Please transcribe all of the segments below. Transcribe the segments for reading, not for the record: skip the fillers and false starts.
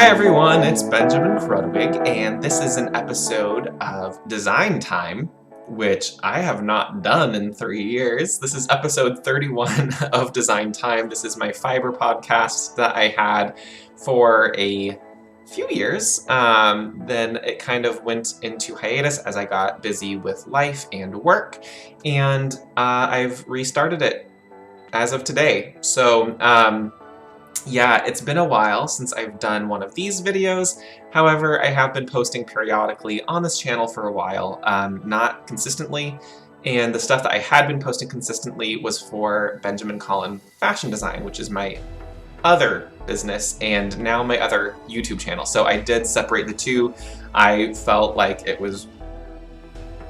Hi everyone, it's Benjamin Krudwig, and this is an episode of Design Time, which I have not done in 3 years. This is episode 31 of Design Time. This is my fiber podcast that I had for a few years. Then it kind of went into hiatus as I got busy with life and work, and I've restarted it as of today. So, yeah, it's been a while since I've done one of these videos. However, I have been posting periodically on this channel for a while, not consistently, and the stuff that I had been posting consistently was for Benjamin Collin Fashion Design, which is my other business and now my other YouTube channel. So I did separate the two. I felt like it was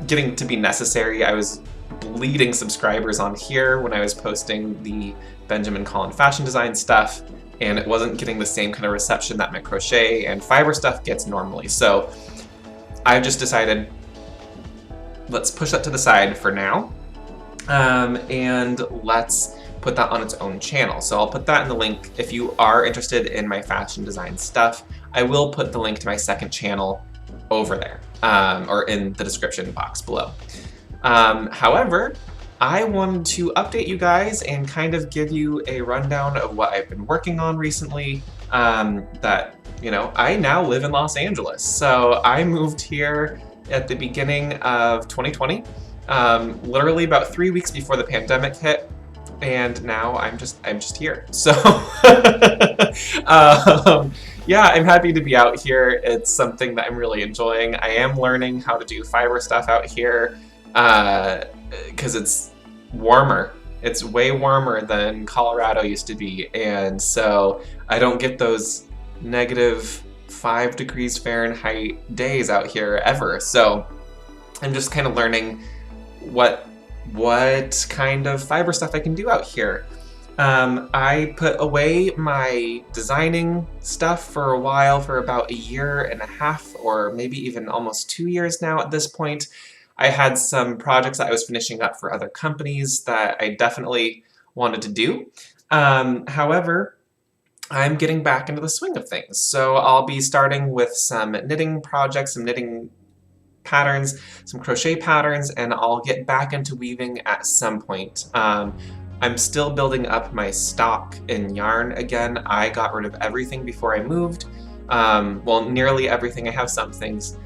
getting to be necessary. I was bleeding subscribers on here when I was posting the Benjamin Collin Fashion Design stuff, and it wasn't getting the same kind of reception that my crochet and fiber stuff gets normally. So I've just decided, let's push that to the side for now, and let's put that on its own channel. So I'll put that in the link. If you are interested in my fashion design stuff, I will put the link to my second channel over there, or in the description box below. However, I wanted to update you guys and kind of give you a rundown of what I've been working on recently. I now live in Los Angeles. So I moved here at the beginning of 2020, literally about 3 weeks before the pandemic hit, and now I'm just here. So yeah, I'm happy to be out here. It's something that I'm really enjoying. I am learning how to do fiber stuff out here, because it's warmer. It's way warmer than Colorado used to be, and so I don't get those -5 degrees Fahrenheit days out here ever. So I'm just kind of learning what kind of fiber stuff I can do out here. I put away my designing stuff for a while, for about 1.5 years, or maybe even almost 2 years now at this point. I had some projects that I was finishing up for other companies that I definitely wanted to do. However, I'm getting back into the swing of things. So I'll be starting with some knitting projects, some knitting patterns, some crochet patterns, and I'll get back into weaving at some point. I'm still building up my stock in yarn again. I got rid of everything before I moved. Well, nearly everything. I have some things,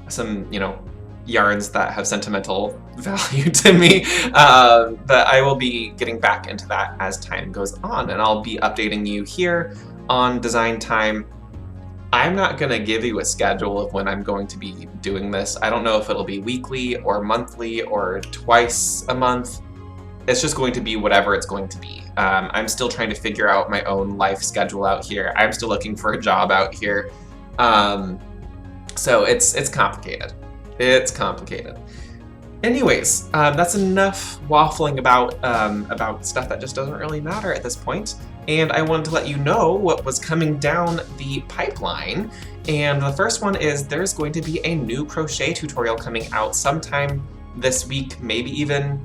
some, yarns that have sentimental value to me, but I will be getting back into that as time goes on, and I'll be updating you here on Design Time. I'm not going to give you a schedule of when I'm going to be doing this. I don't know if it'll be weekly or monthly or twice a month. It's just going to be whatever it's going to be. I'm still trying to figure out my own life schedule out here. I'm still looking for a job out here. So it's complicated. It's complicated. Anyways, that's enough waffling about stuff that just doesn't really matter at this point. And I wanted to let you know what was coming down the pipeline. And the first one is there's going to be a new crochet tutorial coming out sometime this week, maybe even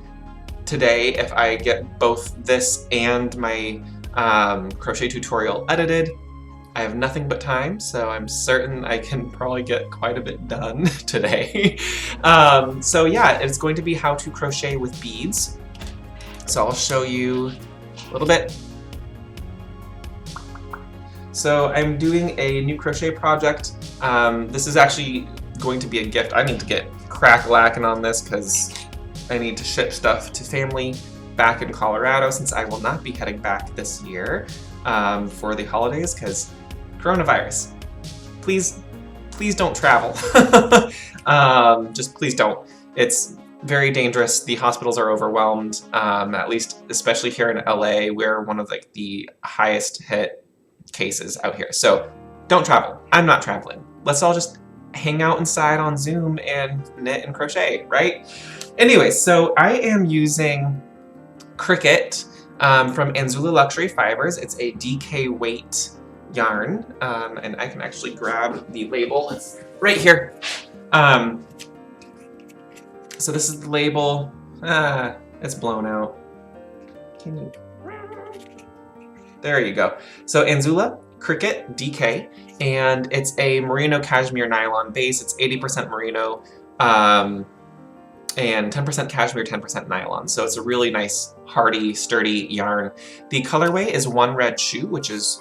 today if I get both this and my crochet tutorial edited. I have nothing but time, so I'm certain I can probably get quite a bit done today. So yeah, it's going to be how to crochet with beads. So I'll show you a little bit. So I'm doing a new crochet project. This is actually going to be a gift. I need to get crack-lacking on this because I need to ship stuff to family back in Colorado, since I will not be heading back this year for the holidays because coronavirus. Please don't travel. Just please don't. It's very dangerous. The hospitals are overwhelmed, at least especially here in LA. We're one of the highest hit cases out here. So don't travel. I'm not traveling. Let's all just hang out inside on Zoom and knit and crochet, right? Anyway, so I am using Cricut from Anzula Luxury Fibers. It's a DK weight yarn, and I can actually grab the label. It's right here. So this is the label. It's blown out. Can you? There you go. So Anzula Cricut DK, and it's a merino cashmere nylon base. It's 80% merino and 10% cashmere, 10% nylon. So it's a really nice, hardy, sturdy yarn. The colorway is One Red Shoe, which is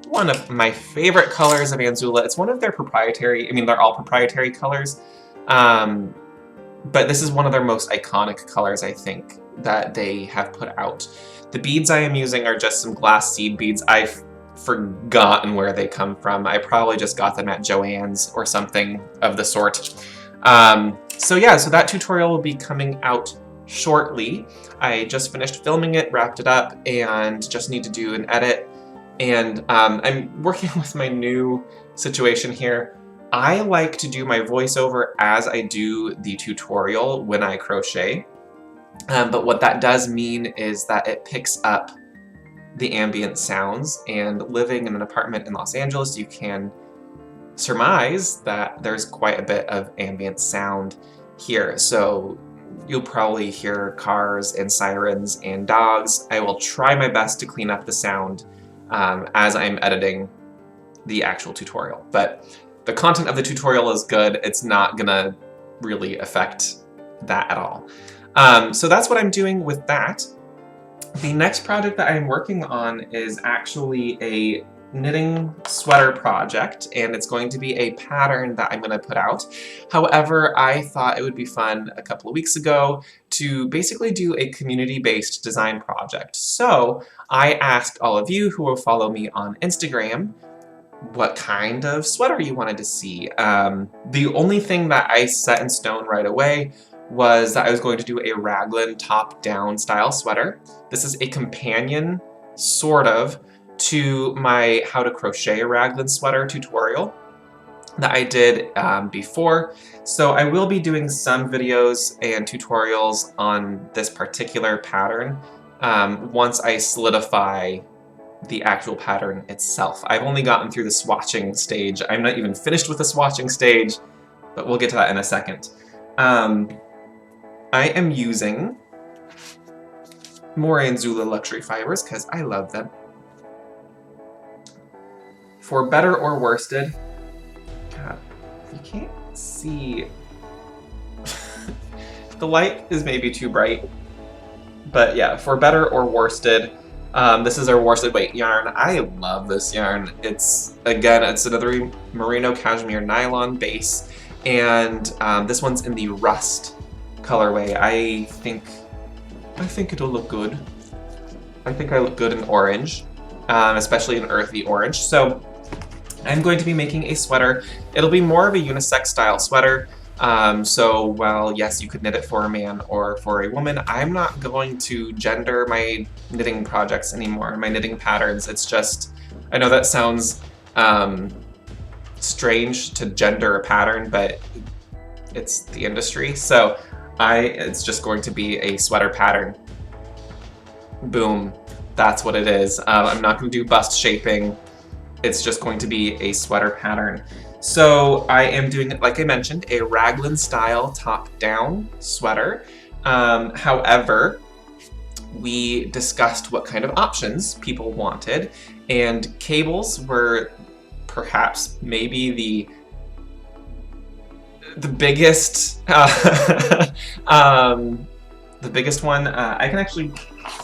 one of my favorite colors of Anzula. It's one of their proprietary, I mean, they're all proprietary colors, but this is one of their most iconic colors, I think, that they have put out. The beads I am using are just some glass seed beads. I've forgotten where they come from. I probably just got them at Joann's or something of the sort. So yeah, so that tutorial will be coming out shortly. I just finished filming it, wrapped it up, and just need to do an edit. And I'm working with my new situation here. I like to do my voiceover as I do the tutorial when I crochet. But what that does mean is that it picks up the ambient sounds, and living in an apartment in Los Angeles, you can surmise that there's quite a bit of ambient sound here. So you'll probably hear cars and sirens and dogs. I will try my best to clean up the sound as I'm editing the actual tutorial. But the content of the tutorial is good. It's not gonna really affect that at all. So that's what I'm doing with that. The next project that I'm working on is actually a knitting sweater project, and it's going to be a pattern that I'm going to put out. However, I thought it would be fun a couple of weeks ago to basically do a community-based design project. So I asked all of you who will follow me on Instagram what kind of sweater you wanted to see. The only thing that I set in stone right away was that I was going to do a raglan top-down style sweater. This is a companion, sort of, to my How to Crochet a Raglan Sweater tutorial that I did before. So I will be doing some videos and tutorials on this particular pattern once I solidify the actual pattern itself. I've only gotten through the swatching stage. I'm not even finished with the swatching stage, but we'll get to that in a second. I am using more Anzula luxury fibers because I love them. For better or worsted, God, you can't see. The light is maybe too bright, but yeah, for better or worsted, this is our worsted weight yarn. I love this yarn. It's, again, it's another merino cashmere nylon base, and this one's in the rust colorway. I think it'll look good. I think I look good in orange, especially in earthy orange. So I'm going to be making a sweater. It'll be more of a unisex style sweater. So while yes, you could knit it for a man or for a woman, I'm not going to gender my knitting projects anymore, my knitting patterns. It's just, I know that sounds strange to gender a pattern, but it's the industry. So it's just going to be a sweater pattern. Boom, that's what it is. I'm not going to do bust shaping. It's just going to be a sweater pattern. So I am doing, like I mentioned, a raglan style top-down sweater. However, we discussed what kind of options people wanted, and cables were perhaps maybe the biggest the biggest one. I can actually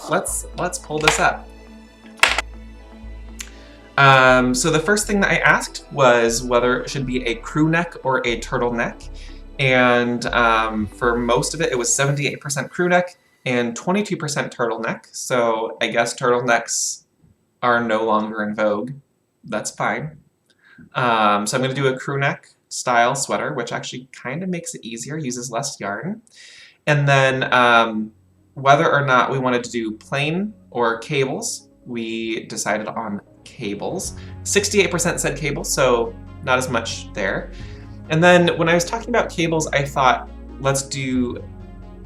let's pull this up. So the first thing that I asked was whether it should be a crew neck or a turtleneck, and for most of it, it was 78% crew neck and 22% turtleneck. So I guess turtlenecks are no longer in vogue. That's fine. So I'm going to do a crew neck style sweater, which actually kind of makes it easier, uses less yarn. And then whether or not we wanted to do plain or cables, we decided on cables. 68% said cables, so not as much there. And then when I was talking about cables, I thought, let's do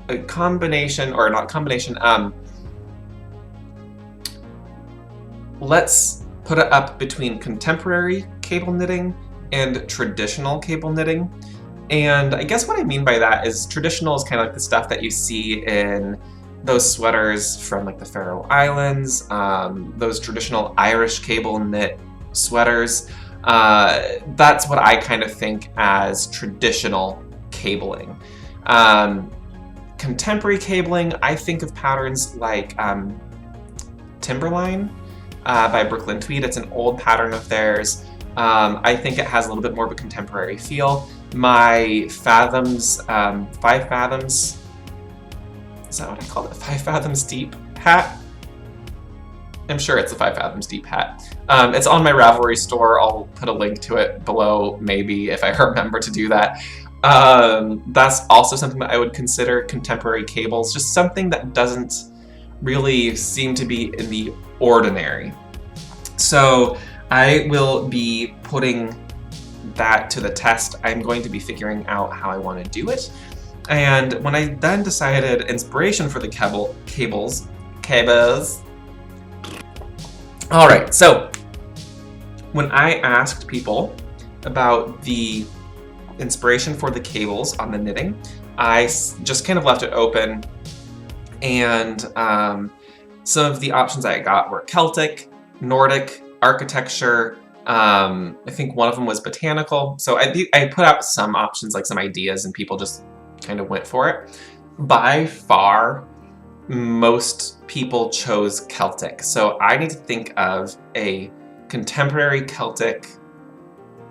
a combination, or not combination, let's put it up between contemporary cable knitting and traditional cable knitting. And I guess what I mean by that is traditional is kind of like the stuff that you see in those sweaters from like the Faroe Islands, those traditional Irish cable knit sweaters. That's what I kind of think as traditional cabling. Contemporary cabling, I think of patterns like Timberline by Brooklyn Tweed. It's an old pattern of theirs. I think it has a little bit more of a contemporary feel. My Fathoms, 5 Fathoms, is that what I called it? 5 Fathoms Deep hat? I'm sure it's a 5 Fathoms Deep hat. It's on my Ravelry store. I'll put a link to it below, maybe, if I remember to do that. That's also something that I would consider contemporary cables, just something that doesn't really seem to be in the ordinary. So I will be putting that to the test. I'm going to be figuring out how I want to do it. And when I then decided inspiration for the cables. All right, so when I asked people about the inspiration for the cables on the knitting, I just kind of left it open, and some of the options I got were Celtic, Nordic, architecture. I think one of them was botanical. So I put out some options, like some ideas, and people just kind of went for it. By far, most people chose Celtic. So I need to think of a contemporary Celtic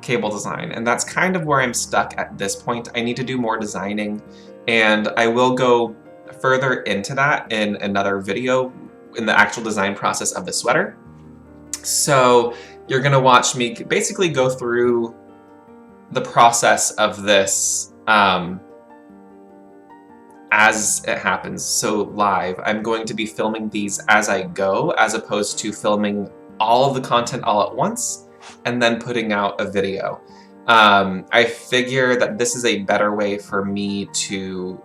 cable design, and that's kind of where I'm stuck at this point. I need to do more designing, and I will go further into that in another video in the actual design process of the sweater. So you're gonna watch me basically go through the process of this as it happens, so live. I'm going to be filming these as I go, as opposed to filming all of the content all at once and then putting out a video. I figure that this is a better way for me to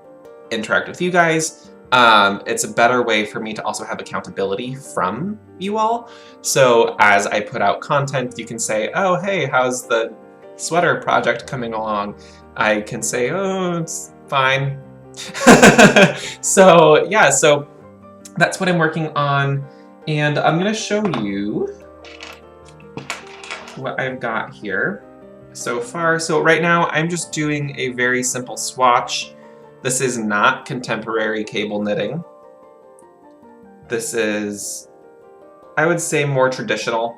interact with you guys. It's a better way for me to also have accountability from you all. So as I put out content, you can say, oh, hey, how's the sweater project coming along? I can say, oh, it's fine. So yeah, so that's what I'm working on. And I'm gonna show you what I've got here so far. So right now I'm just doing a very simple swatch. This is not contemporary cable knitting. This is, I would say, more traditional.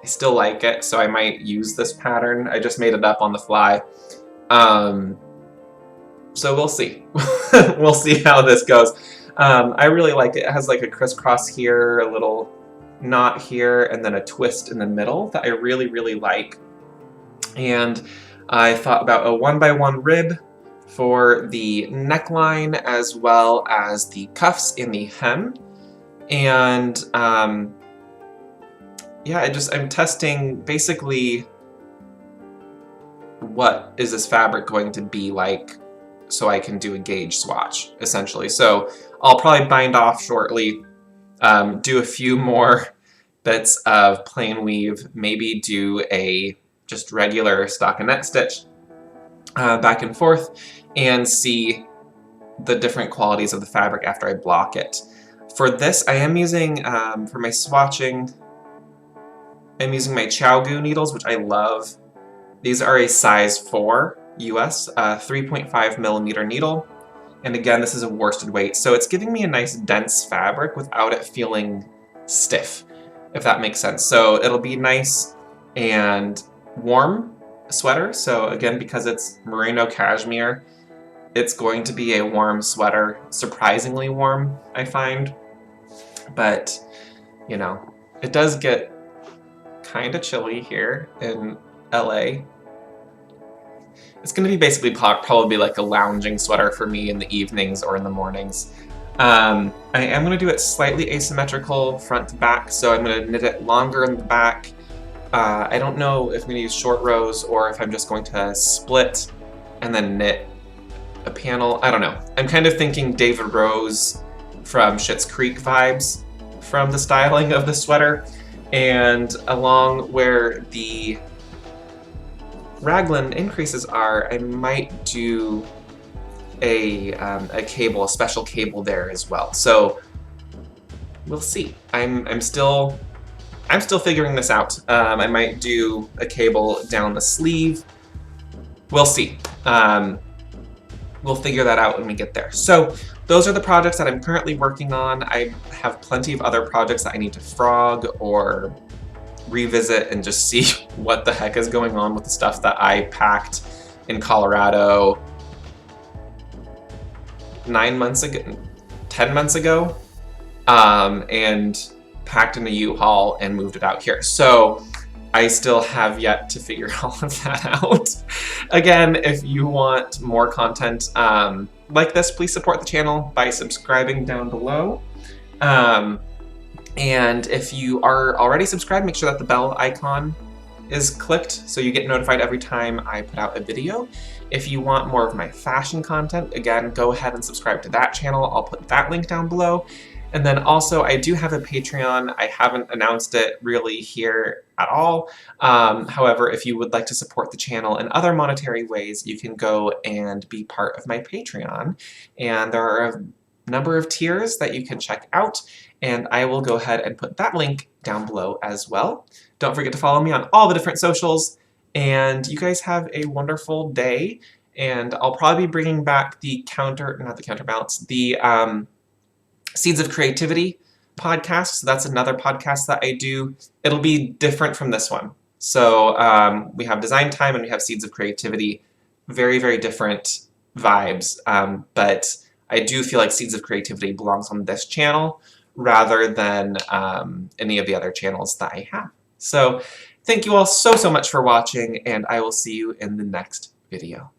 I still like it, so I might use this pattern. I just made it up on the fly. So we'll see. We'll see how this goes. I really like it. It has like a crisscross here, a little knot here, and then a twist in the middle that I really, really like. And I thought about a 1x1 rib for the neckline, as well as the cuffs in the hem. And yeah, I'm testing basically what is this fabric going to be like, so I can do a gauge swatch, essentially. So I'll probably bind off shortly, do a few more bits of plain weave, maybe do a just regular stockinette stitch back and forth, and see the different qualities of the fabric after I block it. For this, I am using, for my swatching, I'm using my ChowGoo needles, which I love. These are a size 4 US, 3.5 millimeter needle. And again, this is a worsted weight, so it's giving me a nice dense fabric without it feeling stiff, if that makes sense. So it'll be nice and warm sweater. So again, because it's merino cashmere, it's going to be a warm sweater, surprisingly warm, I find. But, you know, it does get kind of chilly here in LA. It's going to be basically probably like a lounging sweater for me in the evenings or in the mornings. I am going to do it slightly asymmetrical front to back, so I'm going to knit it longer in the back. I don't know if I'm going to use short rows or if I'm just going to split and then knit a panel. I don't know. I'm kind of thinking David Rose from Schitt's Creek vibes from the styling of the sweater, and along where the raglan increases are, I might do a cable, a special cable there as well. So we'll see. I'm still I'm still figuring this out. I might do a cable down the sleeve. We'll see. We'll figure that out when we get there. So those are the projects that I'm currently working on. I have plenty of other projects that I need to frog or revisit and just see what the heck is going on with the stuff that I packed in Colorado 9 months ago, 10 months ago, and packed in a U-Haul and moved it out here. So I still have yet to figure all of that out. Again, if you want more content like this, please support the channel by subscribing down below. And if you are already subscribed, make sure that the bell icon is clicked so you get notified every time I put out a video. If you want more of my fashion content, again, go ahead and subscribe to that channel. I'll put that link down below. And then also, I do have a Patreon. I haven't announced it really here at all. However, if you would like to support the channel in other monetary ways, you can go and be part of my Patreon. And there are a number of tiers that you can check out, and I will go ahead and put that link down below as well. Don't forget to follow me on all the different socials, and you guys have a wonderful day. And I'll probably be bringing back the Seeds of Creativity podcast. So that's another podcast that I do. It'll be different from this one. So we have Design Time and we have Seeds of Creativity. Very, very different vibes. But I do feel like Seeds of Creativity belongs on this channel rather than any of the other channels that I have. So thank you all so much for watching, and I will see you in the next video.